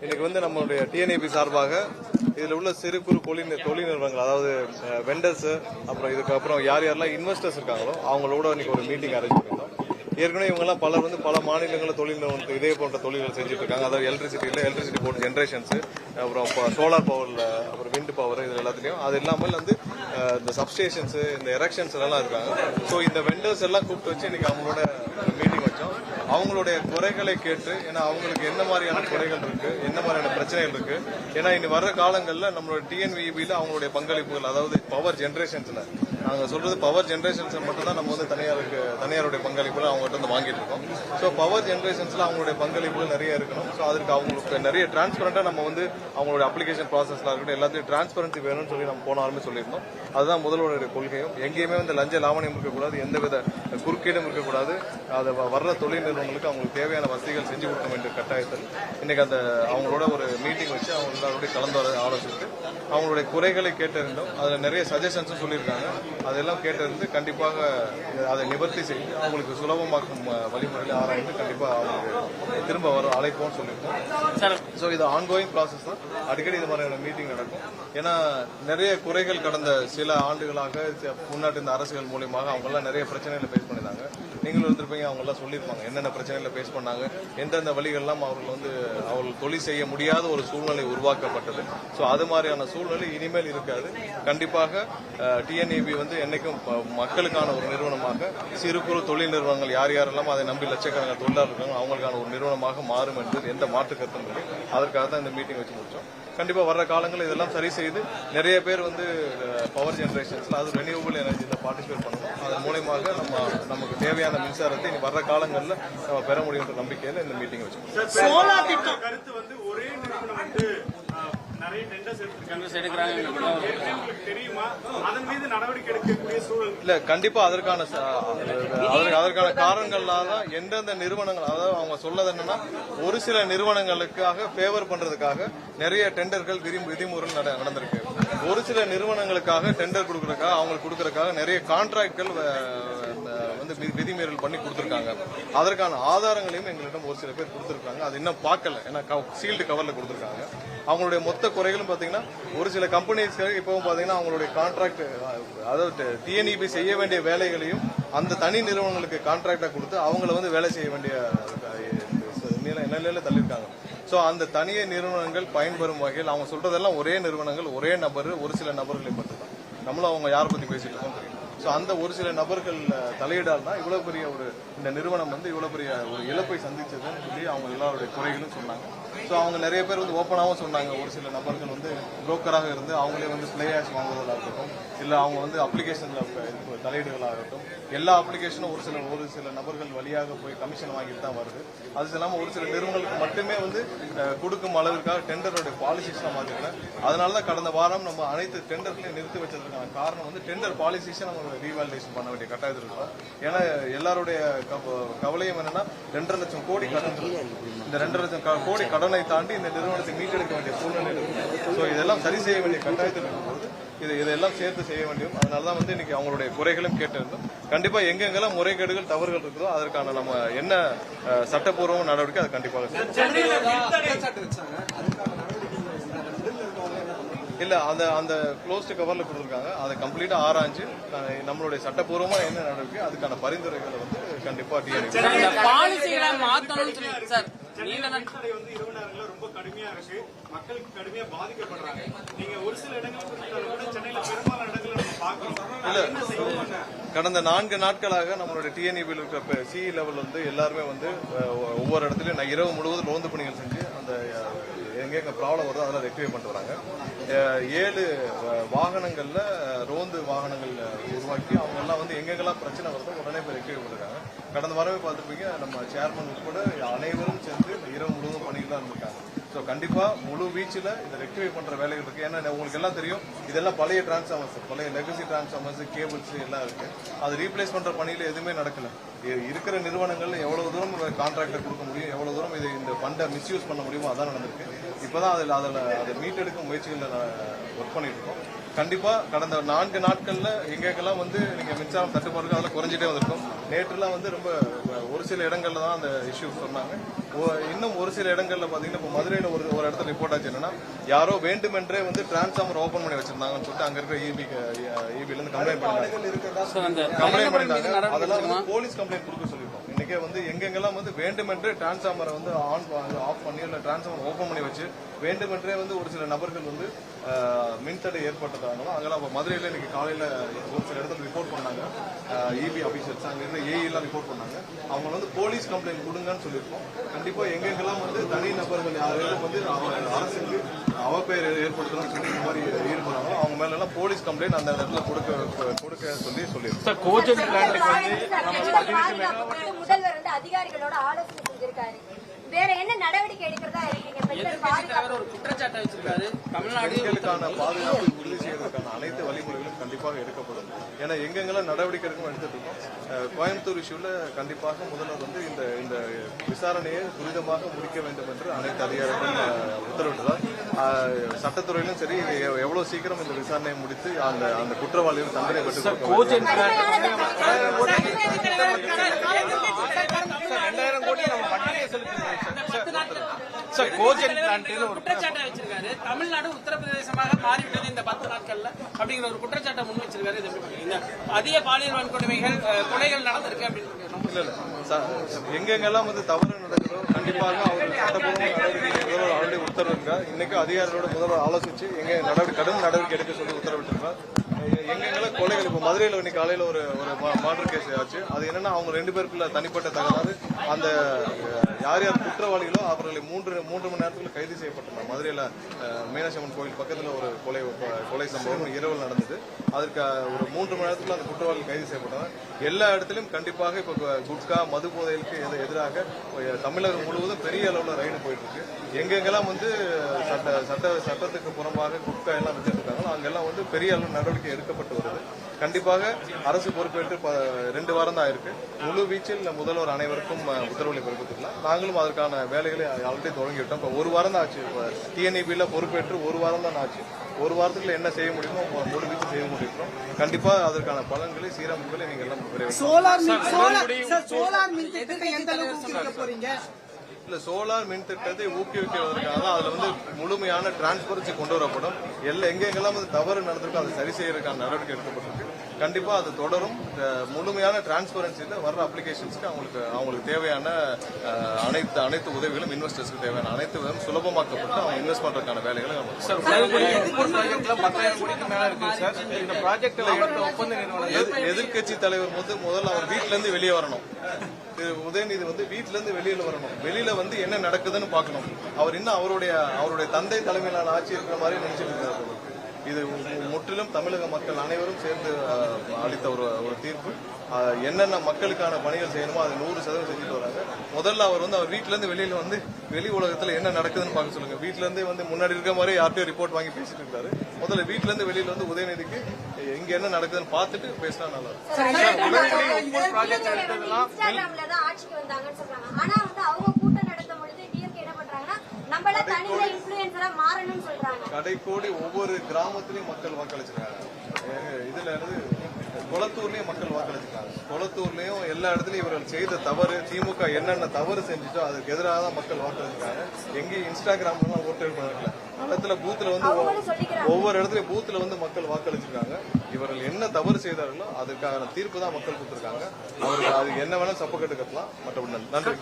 இன்னைக்கு வந்து நம்மளுடைய டிஎன்ஏபி சார்பாக இதில் உள்ள சிறு குறு தொழில் நிறுவனங்கள், அதாவது வெண்டர்ஸ், அப்புறம் இதுக்கப்புறம் யார் யாரெல்லாம் இன்வெஸ்டர்ஸ் இருக்காங்களோ அவங்களோட இன்னைக்கு ஒரு மீட்டிங் அரேஞ்ச் பண்ணியிருந்தோம். ஏற்கனவே இவங்கெல்லாம் பலர் வந்து பல மாநிலங்களில் தொழில் நிறுவனத்துக்கு இதே போன்ற தொழில்கள் செஞ்சுட்டு இருக்காங்க. அதாவது எலக்ட்ரிசிட்டி போர்ட் ஜென்ரேஷன்ஸ், அப்புறம் சோலார் பவரில், அப்புறம் விண்ட் பவர், இது எல்லாத்துலேயும். அது இல்லாமல் வந்து இந்த சப்ஸ்டேஷன்ஸ், இந்த எரெக்ஷன்ஸ் எல்லாம் இருக்காங்க. ஸோ இந்த வெண்டர்ஸ் எல்லாம் கூப்பிட்டு வச்சு இன்னைக்கு அவங்களோட மீட்டிங் வச்சோம். அவங்களுடைய குறைகளை கேட்டு, ஏன்னா அவங்களுக்கு என்ன மாதிரியான குறைகள் இருக்கு, என்ன மாதிரியான பிரச்சனைகள் இருக்கு, ஏன்னா இனி வர்ற காலங்களில் நம்மளோட டிஎன்விபியில் அவங்களுடைய பங்களிப்புகள், அதாவது பவர் ஜென்ரேஷன்ஸ்ல நாங்கள் சொல்றது பவர் ஜென்ரேஷன்ஸ்ல மட்டும்தான் நம்ம வந்து தனியாருடைய பங்களிப்புகள் அவங்ககிட்ட வந்து வாங்கிட்டு இருக்கோம். ஸோ பவர் ஜென்ரேஷன்ஸ்ல அவங்களுடைய பங்களிப்புகள் நிறைய இருக்கணும். ஸோ அதுக்கு அவங்களுக்கு நிறைய டிரான்ஸ்பரண்டா நம்ம வந்து அவங்களுடைய அப்ளிகேஷன் ப்ராசஸ்ல இருக்கட்டும் எல்லாத்தையும் டிரான்ஸ்பரன்சி வேணும்னு சொல்லி நம்ம போனாலுமே சொல்லியிருந்தோம். அதுதான் முதல்வருடைய கொள்கையும். எங்கேயுமே வந்து லஞ்ச லாவணியம் இருக்கக்கூடாது, எந்தவித குறுக்கீடும் இருக்கக்கூடாது. அதை வர்ற தொழில் நிறுவனங்களுக்கு அவங்களுக்கு தேவையான வசதிகள் செஞ்சு கொடுக்க வேண்டிய கட்டாயத்தில் இன்னைக்கு அந்த அவங்களோட ஒரு மீட்டிங் வச்சு அவங்க எல்லாரோட கலந்து ஆலோசித்து அவங்களுடைய குறைகளை கேட்டறிந்தோம். அதில் நிறைய சஜஷன்ஸும் சொல்லியிருக்காங்க. அதெல்லாம் கேட்டறிந்து கண்டிப்பாக அதை நிவர்த்தி செய்து அவங்களுக்கு சுலபமாக்கும் வழிமுறையில் ஆராய்ந்து கண்டிப்பாக அவங்களுக்கு திரும்ப வர அழைப்போம்னு சொல்லியிருக்கோம். ஸோ இது ஆன்கோயிங் ப்ராசஸ் தான். அடிக்கடி இது மாதிரியான மீட்டிங் நடக்கும். ஏன்னா நிறைய குறைகள் கடந்த சில ஆண்டுகளாக முன்னாடி இந்த அரசுகள் மூலியமாக அவங்கெல்லாம் நிறைய பிரச்சனைகளை ஃபேஸ் பண்ணியிருந்தாங்க. நீங்களும் இருந்திருப்பீங்க, அவங்க எல்லாம் சொல்லியிருப்பாங்க என்னென்ன பிரச்சனைகளை ஃபேஸ் பண்ணாங்க, எந்தெந்த வழிகள்லாம் அவர்கள் தொழில் செய்ய முடியாத ஒரு சூழ்நிலை உருவாக்கப்பட்டது. ஸோ அது மாதிரியான சூழ்நிலை இனிமேல் இருக்காது. கண்டிப்பாக டிஎன்ஏபி வந்து என்னைக்கும் மக்களுக்கான ஒரு நிறுவனமாக, சிறு குறு தொழில் நிறுவனங்கள் யார் யாரெல்லாம் அதை நம்பி லட்சக்கணக்கான தொழிலாளர் இருக்காங்க அவங்களுக்கான ஒரு நிறுவனமாக மாறும் என்பது எந்த மாற்று கருத்தும் இல்லை. அதற்காக தான் இந்த மீட்டிங் வச்சு முடிச்சோம். கண்டிப்பா வர்ற காலங்களில் இதெல்லாம் சரி செய்து நிறைய பேர் வந்து பவர் ஜெனரேஷன்ஸ்ல, அது ரெனியூவபிள் எனர்ஜியில் பார்ட்டிசிபேட் பண்ணணும். அதன் மூலமாக நமக்கு தேவையான மின்சாரத்தை இனி வர்ற காலங்களில் நம்ம பெற முடியுன்ற நம்பிக்கையில் இந்த மீட்டிங் வச்சோம். கருத்து வந்து ஒரே நிறுவனம் வந்து நிறைய டெண்டர்ஸ் எடுக்கிறாங்க, தெரியுமா? அதன் மீது நடவடிக்கை எடுக்கக்கூடிய சூழல் இல்ல. கண்டிப்பா அதற்கான காரணங்கள்லாம் தான் எந்தெந்த நிறுவனங்கள், அதாவது அவங்க சொல்லது என்னன்னா, ஒரு சில நிறுவனங்களுக்காக ஃபேவர் பண்றதுக்காக நிறைய டெண்டர்கள் விதிமுறைகள் நடந்திருக்கு. ஒரு சில நிறுவனங்களுக்காக டெண்டர் கொடுக்கறதுக்காக அவங்களுக்கு கொடுக்கறதுக்காக நிறைய கான்ட்ராக்ட்கள் வந்து விதிமீறல் பண்ணி கொடுத்திருக்காங்க. அதற்கான ஆதாரங்களையும் எங்களிடம் ஒரு சில பேர் கொடுத்திருக்காங்க. அது இன்னும் பார்க்கல, ஏன்னா சீல்டு கவர்ல கொடுத்திருக்காங்க. அவங்களுடைய மொத்த குறைகளும் பாத்தீங்கன்னா, ஒரு சில கம்பெனிஸ்க்கு இப்பவும் பாத்தீங்கன்னா அவங்களுடைய கான்ட்ராக்ட், அதாவது டிஎன்இபி செய்ய வேண்டிய வேலைகளையும் அந்த தனி நிறுவனங்களுக்கு கான்ட்ராக்டா கொடுத்து அவங்களை வந்து வேலை செய்ய வேண்டிய நிலையில தள்ளியிருக்காங்க. சோ அந்த தனிய நிறுவனங்கள் பயன்பெறும் வகையில் அவங்க சொல்றதெல்லாம் ஒரே நிறுவனங்கள், ஒரே நபர், ஒரு சில நபர்களை பற்றி தான். நம்மளும் அவங்க யாரை பத்தி பேசிட்டு இருக்கோம் தெரியும். சோ அந்த ஒரு சில நபர்கள் தலையிடால் தான் இவ்வளவு பெரிய இந்த நிறுவனம் வந்து இவ்வளவு பெரிய ஒரு இழப்பை சந்திச்சதுன்னு சொல்லி அவங்க எல்லாருடைய குறைகளும் சொன்னாங்க. ஸோ அவங்க நிறைய பேர் வந்து ஓப்பனாகவும் சொன்னாங்க. ஒரு சில நபர்கள் வந்து புரோக்கராக இருந்து அவங்களே வந்து பிளே ஆஷ் வாங்குவதாக இருக்கட்டும், இல்லை அவங்க வந்து அப்ளிகேஷன்ல தலையீடுகளாகட்டும், எல்லா அப்ளிகேஷனும் ஒரு சில நபர்கள் வழியாக போய் கமிஷன் வாங்கிட்டு தான் வருது. அது இல்லாமல் ஒரு சில நிறுவனங்களுக்கு மட்டுமே வந்து கொடுக்கும் அளவிற்காக டெண்டருடைய பாலிசிஸ்லாம் மாற்றிருக்கேன். அதனால தான் கடந்த வாரம் நம்ம அனைத்து டெண்டர்களையும் நிறுத்தி வச்சதுக்கான காரணம் வந்து டெண்டர் பாலிசிஸை நம்ம ரீவாலிடேஷன் பண்ண வேண்டிய கட்டாயத்தில் இருக்கோம். ஏன்னா எல்லாருடைய கவலையும் என்னன்னா 2.5 லட்சம் கோடி கடன், இந்த 2.5 லட்சம் கோடி கடனை தாண்டி இந்த நிறுவனத்தை மீட்டெடுக்க வேண்டிய சூழ்நிலை இருக்கு. ஸோ இதெல்லாம் சரி செய்ய வேண்டிய கட்டாயத்தில் இருக்கும்போது இதெல்லாம் சேர்த்து செய்ய வேண்டும். அதனாலதான் வந்து இன்னைக்கு அவங்களுடைய குறைகளும் கேட்டிருந்தோம். கண்டிப்பா எங்கெங்கெல்லாம் முறைகேடுகள் தவறுகள் இருக்குதோ அதற்கான நம்ம என்ன சட்டப்பூர்வ நடவடிக்கை அது கண்டிப்பாக இல்ல. அந்த க்ளோஸ்டு கவர்ல கொடுத்துருக்காங்க. அதை கம்ப்ளீட்டா ஆராய்ஞ்சு நம்மளுடைய சட்டப்பூர்வமா என்ன நடவடிக்கை அதுக்கான பரிந்துரைகளை வந்து கண்டிப்பா ரொம்ப கடுமையா இருக்கு, மக்களுக்கு கடுமையா பாதிக்கப்படுறாங்க. நீங்க ஒரு சில இடங்களுக்கு சென்னையில பெரும்பாலான இடங்களை நம்ம பார்க்கிறோம். கடந்த 4 நாட்களாக நம்மளுடைய டிஎன்இபியில் இருக்கிற சி லெவல் வந்து எல்லாருமே வந்து ஒவ்வொரு இடத்துலயும் இரவு முழுவதும் ரோந்து பணிகள் செஞ்சு அந்த எங்க ப்ராப்ளம் வருதோ அதெல்லாம் ரெக்டிஃபை பண்ணிட்டு வராங்க. 7 வாகனங்கள்ல ரோந்து வாகனங்கள் உருவாக்கி அவங்க எல்லாம் வந்து எங்கெங்கெல்லாம் பிரச்சனை வருதோ உடனே போய் ரெக்டிஃபை பண்ணிருக்காங்க. கடந்த வாரமே பார்த்துருப்பீங்க, நம்ம சேர்மன் உட்பட அனைவரும் சேர்ந்து இரவு முழுவதும் பணிகள் தான் இருந்திருக்காங்க. ஸோ கண்டிப்பா முழு வீச்சில் இதை ரெக்டிஃபை பண்ற வேலைகள் இருக்கு. ஏன்னா உங்களுக்கு எல்லாம் தெரியும், இதெல்லாம் பழைய டிரான்ஸ்ஃபார்மர்ஸ், பழைய லெகசி டிரான்ஸ்ஃபார்மர்ஸ், கேபிள்ஸ் எல்லாம் இருக்கு. அது ரீப்ளேஸ் பண்ற பணியில எதுவுமே நடக்கல. இருக்கிற நிறுவனங்கள் எவ்வளவு தூரம் கான்ட்ராக்டர் கொடுக்க முடியும், எவ்வளவு தூரம் இந்த ஃபண்டை மிஸ்யூஸ் பண்ண முடியுமோ அதான் நடந்திருக்கு. இப்பதான் அதை மீட்டெடுக்கும் முயற்சிகள் ஒர்க் பண்ணிட்டு இருக்கோம். கண்டிப்பா கடந்த 4 நாட்கள்ல எங்கெல்லாம் வந்து நீங்க மின்சாரம் தட்டுப்பாடு அதெல்லாம் குறைஞ்சிட்டே வந்திருக்கும். நேற்றுலாம் வந்து ரொம்ப ஒரு சில இடங்கள்ல தான் அந்த இஷ்யூ சொன்னாங்க. இன்னும் இன்னும் ஒரு சில இடங்கள்ல பாத்தீங்கன்னா இப்போ மதுரையில ஒரு இடத்துல ரிப்போர்ட் ஆச்சு என்னன்னா யாரோ வேண்டுமென்றே வந்து டிரான்ஸ்ஃபார்மர் ஓபன் பண்ணி வச்சிருந்தாங்கன்னு சொல்லிட்டு அங்க இருக்கிற இபில இருந்து கம்ப்ளைண்ட் பண்ணிருந்தாங்க. அதெல்லாம் வந்து போலீஸ் கம்ப்ளைண்ட் கொடுக்க சொல்லிருக்கோம். இன்னைக்கே வந்து எங்கெங்கெல்லாம் வந்து வேண்டுமென்றே டிரான்ஸ்ஃபார்மரை வந்து ஆஃப் பண்ணி இல்ல டிரான்ஸ்ஃபார்மர் ஓபன் பண்ணி வச்சு வேண்டுமென்றே வந்து ஒரு சில நபர்கள் வந்து மின்தடை ஏற்பட்டதாங்களோ அங்கெல்லாம் மதுரையில இன்னைக்கு காலையில ஒரு சில இடத்துல ரிப்போர்ட் பண்ணாங்க. இபி ஆபீசர்ஸ் அங்க இருந்து ஏஇ எல்லாம் ரிப்போர்ட் பண்ணாங்க. அவங்க வந்து போலீஸ் கம்ப்ளைண்ட் கொடுங்கன்னு சொல்லியிருக்கோம். கண்டிப்பா எங்கெங்கெல்லாம் வந்து தனி நபர்கள் யாரும் வந்து அரசுக்கு அவப்பெயர் ஏற்படுத்தணும்னு சொல்லி இந்த மாதிரி ஈடுபடுறாங்களோ அவங்க மேல எல்லாம் போலீஸ் கம்ப்ளைண்ட் அந்த இடத்துல கொடுக்க சொல்லியிருக்கோம். முதல்வர் வந்து அதிகாரிகளோட ஆலோசனை செஞ்சிருக்காரு. வேற என்ன நடவடிக்கை எடுக்கிறதா இருக்கீங்க? ஒரு குற்றச்சாட்டை வச்சிருக்காரு. பெண்களுக்கான பாதுகாப்பை உறுதி செய்வதற்கான அனைத்து வழிமுறைகளும் கண்டிப்பாக எடுக்கப்படும். ஏன்னா எங்கெங்கெல்லாம் நடவடிக்கை எடுக்கும் எடுத்துட்டு இருக்கோம். கோயம்புத்தூர் இஷ்யூல கண்டிப்பாக முதல்வர் வந்து இந்த விசாரணையை துரிதமாக முடிக்க வேண்டும் என்று அனைத்து அதிகாரிகளும் உத்தரவிட்டதால் சட்டத்துறையிலும் சரி எவ்வளவு சீக்கிரம் இந்த விசாரணையை முடித்து அந்த குற்றவாளிகள் தண்டனை பெற்று குற்றச்சாட்டை வச்சிருக்காரு. தமிழ்நாடு உத்தரப்பிரதேசமாக மாறிவிட்டது இந்த 10 நாட்கள்ல அப்படிங்கிற ஒரு குற்றச்சாட்டை முன் வச்சிருக்காரு. அதிக பாலியல் வன்கொடுமைகள் கொலைகள் நடந்திருக்கு அப்படின்னு எங்கெங்கெல்லாம் வந்து தவறு நடக்கிறதோ கண்டிப்பாக அவர்கள் சட்டப்பூர்வ நடவடிக்கை ஆல்ரெடி உத்தரவிருக்கா. இன்னைக்கு அதிகாரிகளோட முதல்வர் ஆலோசிச்சு கடும் நடவடிக்கை எடுக்க சொல்லி உத்தரவிட்டிருக்கார். எங்கெங்கெல்லாம் கொலைகள் இப்போ மதுரையில் இன்னைக்கு காலையில் ஒரு மர்டர் கேஸ் ஆச்சு. அது என்னன்னா அவங்க 2 பேருக்குள்ள தனிப்பட்ட தகராறு. அந்த யார் குற்றவாளிகளோ அவர்களை 3 மணி நேரத்துக்குள்ள கைது செய்யப்பட்டாங்க. மதுரையில மீனாட்சி அம்மன் கோயில் பக்கத்துல ஒரு கொலை சம்பவம் இரவு நடந்தது. அதற்கு ஒரு 3 மணி நேரத்துக்குள்ள அந்த குற்றவாளிகள் கைது செய்யப்பட்டாங்க. எல்லா இடத்திலும் கண்டிப்பாக இப்போ குட்கா மது போதைகளுக்கு எதிராக தமிழகம் முழுவதும் பெரிய அளவுல ரைடு போயிட்டு இருக்கு. எங்கெங்கெல்லாம் வந்து சட்டத்துக்கு புறம்பாக குட்கா எல்லாம் வச்சுட்டு இருக்காங்களோ அங்கெல்லாம் வந்து பெரிய அளவு நடவடிக்கை எடுக்கப்பட்டு வருது. கண்டிப்பாக அரசு பொறுப்பேற்று 2 வாரம் தான் இருக்கு. முழு வீச்சில் முதல்வர் அனைவருக்கும் உத்தரவுகளை பிறப்பித்துக்கலாம். நாங்களும் அதற்கான வேலைகளை ஆல்ரெடி தொடங்கிவிட்டோம். இப்போ 1 வாரம் தான் ஆச்சு. டிஎன்இபியில் பொறுப்பேற்று 1 வாரம் தான் ஆச்சு. 1 வாரத்துக்குள்ள என்ன செய்ய முடியுமோ முழு வீச்சு செய்ய முடியும். கண்டிப்பா அதற்கான பலன்களை சீரமைப்புகளை நீங்க எல்லாம் இல்ல சோலார் மின் திட்டத்தை ஊக்குவிக்கிறதுக்காக அதுல வந்து முழுமையான டிரான்ஸ்பரன்சி கொண்டு வரப்படும். எங்கெங்கெல்லாம் வந்து தவறு நடந்திருக்கோ அதை சரி செய்யறதுக்கான நடவடிக்கை எடுக்கப்பட்டிருக்கு. கண்டிப்பா அது தொடரும். முழுமையான டிரான்ஸ்பரன்சியில வர்ற அப்ளிகேஷன்ஸ்க்கு அவங்களுக்கு தேவையான அனைத்து உதவிகளும் இன்வெஸ்டர்ஸ்க்கு தேவையான அனைத்து விதமும் சுலபமாக்கப்பட்டு அவங்க இன்வெஸ்ட் பண்றதுக்கான வேலைகளை எதிர்கட்சி தலைவர் முதல்ல அவர் வீட்டுல இருந்து வெளியே வரணும். உதயநிதி வந்து வீட்டுல இருந்து வெளியில வரணும். வெளியில வந்து என்ன நடக்குதுன்னு பாக்கணும். அவர் இன்னும் அவருடைய தந்தை தலைமையிலான ஆட்சி இருக்கிற மாதிரி நினைச்சிட்டு இருக்காரு. இது முற்றிலும் தமிழக மக்கள் அனைவரும் சேர்ந்து அளித்த ஒரு தீர்ப்பு. என்னென்ன மக்களுக்கான பணிகள் செய்யணுமோ அதை 100% செஞ்சுட்டு வராங்க. முதல்ல அவர் வீட்டுல இருந்து வெளியில வந்து வெளி உலகத்துல என்ன நடக்குதுன்னு பார்க்க சொல்லுங்க. வீட்டுல இருந்தே வந்து முன்னாடி இருக்க மாதிரி யார்கிட்டயும் ரிப்போர்ட் வாங்கி பேசிட்டு இருக்காரு. முதல்ல வீட்டுல இருந்து வெளியில வந்து உதயநிதிக்கு இங்க என்ன நடக்குதுன்னு பார்த்துட்டு பேசினா நல்லா கடைக்கோடி ஒவ்வொரு கிராமத்திலயும் மக்கள் வாக்களிச்சிருக்காங்க. இதுல இருந்து கொளத்தூர்லயும் மக்கள் வாக்களிச்சிருக்காங்க. கொளத்தூர்லயும் எல்லா இடத்துலயும் இவர்கள் செய்த தவறு திமுக என்னென்ன தவறு செஞ்சுட்டோ அதுக்கு எதிராக தான் மக்கள் வாக்களிச்சிருக்காங்க. எங்கேயும் இன்ஸ்டாகிராம்ல ஓட்டு பண்ணல. இடத்துல பூத்துல வந்து ஒவ்வொரு இடத்துலயும் பூத்துல வந்து மக்கள் வாக்களிச்சிருக்காங்க. இவர்கள் என்ன தவறு செய்தார்களோ அதுக்கான தீர்ப்பு தான் மக்கள் கொடுத்திருக்காங்க. அவருக்கு அது என்ன வேணாலும் சப்பக்கட்டு கட்டலாம். மற்றபடி நன்றி.